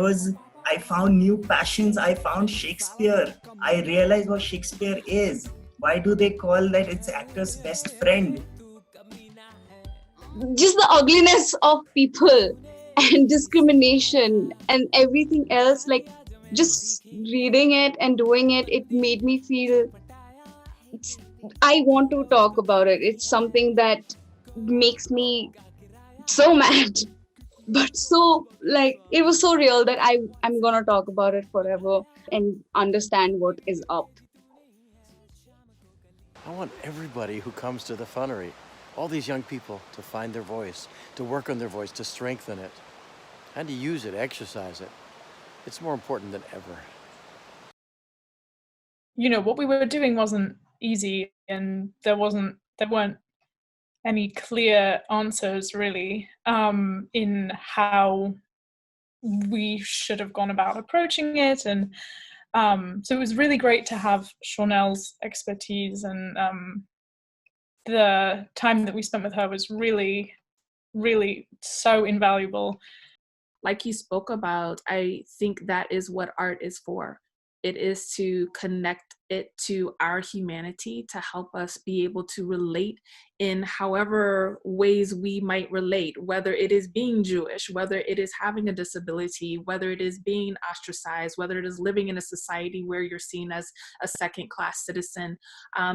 found new passions. I found Shakespeare. I realized what Shakespeare is. Why do they call that it's actor's best friend? Just the ugliness of people and discrimination and everything else, just reading it and doing it, it made me feel I want to talk about it. It's something that makes me so mad, but so like it was so real that I'm gonna talk about it forever and understand what is up. I want everybody who comes to the Funnery, all these young people, to find their voice, to work on their voice, to strengthen it, and to use it, exercise it. It's more important than ever. You know, what we were doing wasn't easy, and there weren't any clear answers really in how we should have gone about approaching it. And so it was really great to have Shaunelle's expertise, and the time that we spent with her was really, really so invaluable. Like you spoke about, I think that is what art is for. It is to connect it to our humanity, to help us be able to relate in however ways we might relate, whether it is being Jewish, whether it is having a disability, whether it is being ostracized, whether it is living in a society where you're seen as a second-class citizen.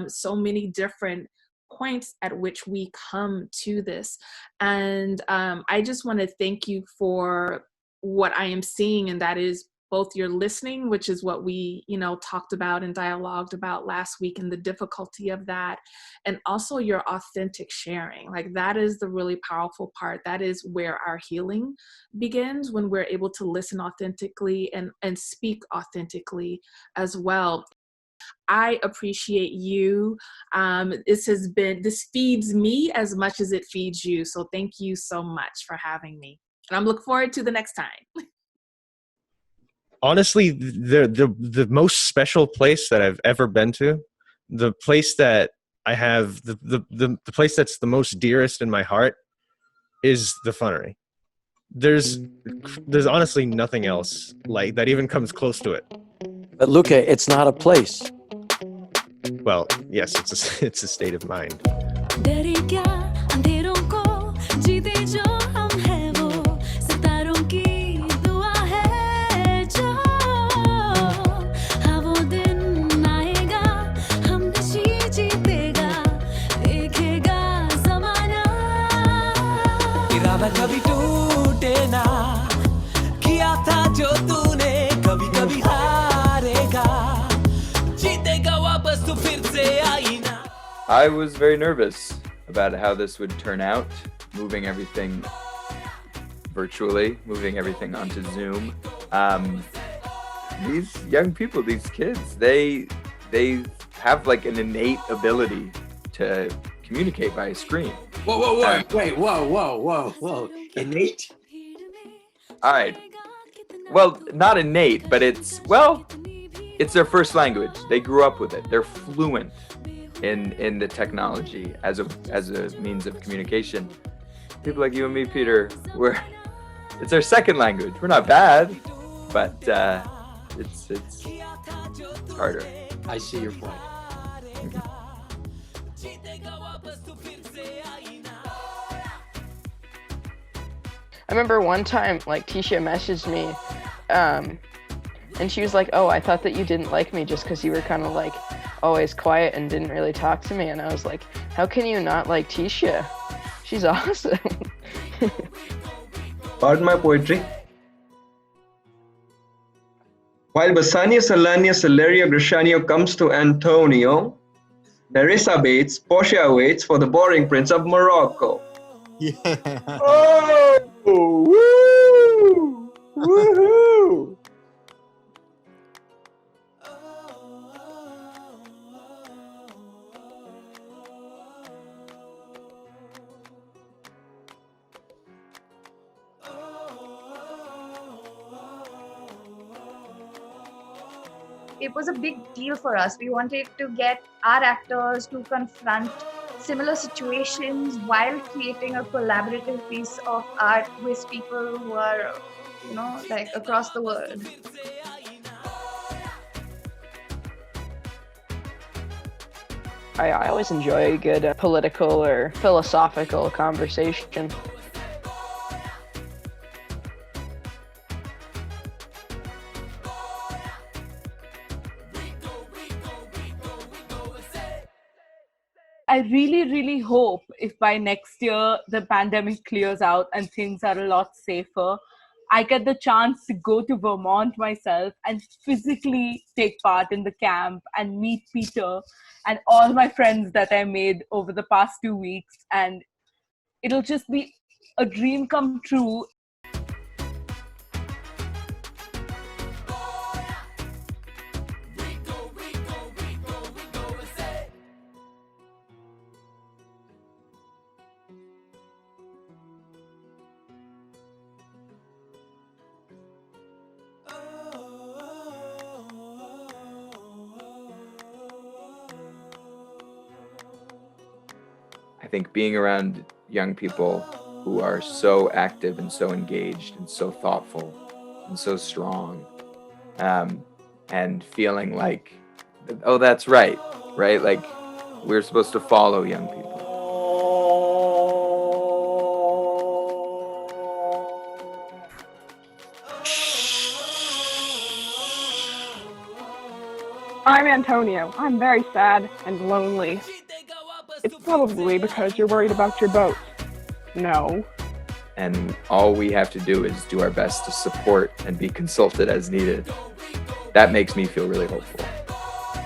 So many different points at which we come to this. And I just want to thank you for what I am seeing, and that is both your listening, which is what we, talked about and dialogued about last week, and the difficulty of that, and also your authentic sharing. Like, that is the really powerful part. That is where our healing begins, when we're able to listen authentically and speak authentically as well. I appreciate you. This feeds me as much as it feeds you. So thank you so much for having me. And I'm looking forward to the next time. Honestly, the most special place that I've ever been to, the place that I have, the place that's the most dearest in my heart is the Funnery. There's honestly nothing else like that even comes close to it. But Luca, it's not a place. Well, yes, it's a state of mind. कभी टूटे ना किया था जो तूने कभी कभी हारेगा जीतेगा वापस तू फिर से आई ना. I was very nervous about how this would turn out, moving everything virtually, moving everything onto Zoom. These young people, these kids, they have like an innate ability to communicate by a screen. Whoa. Innate? All right. Well, not innate, but it's their first language. They grew up with it. They're fluent in the technology as a means of communication. People like you and me, Peter, it's our second language. We're not bad, but it's harder. I see your point. I remember one time, like, Tishya messaged me, and she was like, "Oh, I thought that you didn't like me just because you were kind of like always quiet and didn't really talk to me." And I was like, "How can you not like Tishya? She's awesome." Pardon my poetry. While Bassanio, Salania, Celerio, Gratiano comes to Antonio, Nerissa waits, Portia waits for the boring prince of Morocco. Yeah. Oh, woo! Woohoo! It was a big deal for us. We wanted to get our actors to confront similar situations while creating a collaborative piece of art with people who are, like across the world. I always enjoy a good political or philosophical conversation. I really, really hope if by next year the pandemic clears out and things are a lot safer, I get the chance to go to Vermont myself and physically take part in the camp and meet Peter and all my friends that I made over the past 2 weeks. And it'll just be a dream come true. I think being around young people who are so active and so engaged and so thoughtful and so strong, and feeling like, oh, that's right? Like we're supposed to follow young people. I'm Antonio. I'm very sad and lonely. It's probably because you're worried about your boat. No. And all we have to do is do our best to support and be consulted as needed. That makes me feel really hopeful.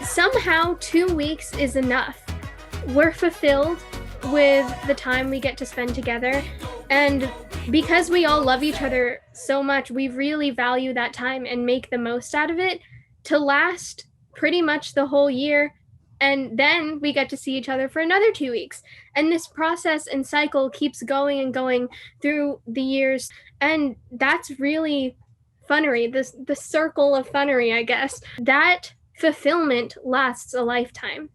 Somehow 2 weeks is enough. We're fulfilled with the time we get to spend together. And because we all love each other so much, we really value that time and make the most out of it to last pretty much the whole year. And then we get to see each other for another 2 weeks. And this process and cycle keeps going and going through the years. And that's really Funnery, the circle of Funnery, I guess. That fulfillment lasts a lifetime.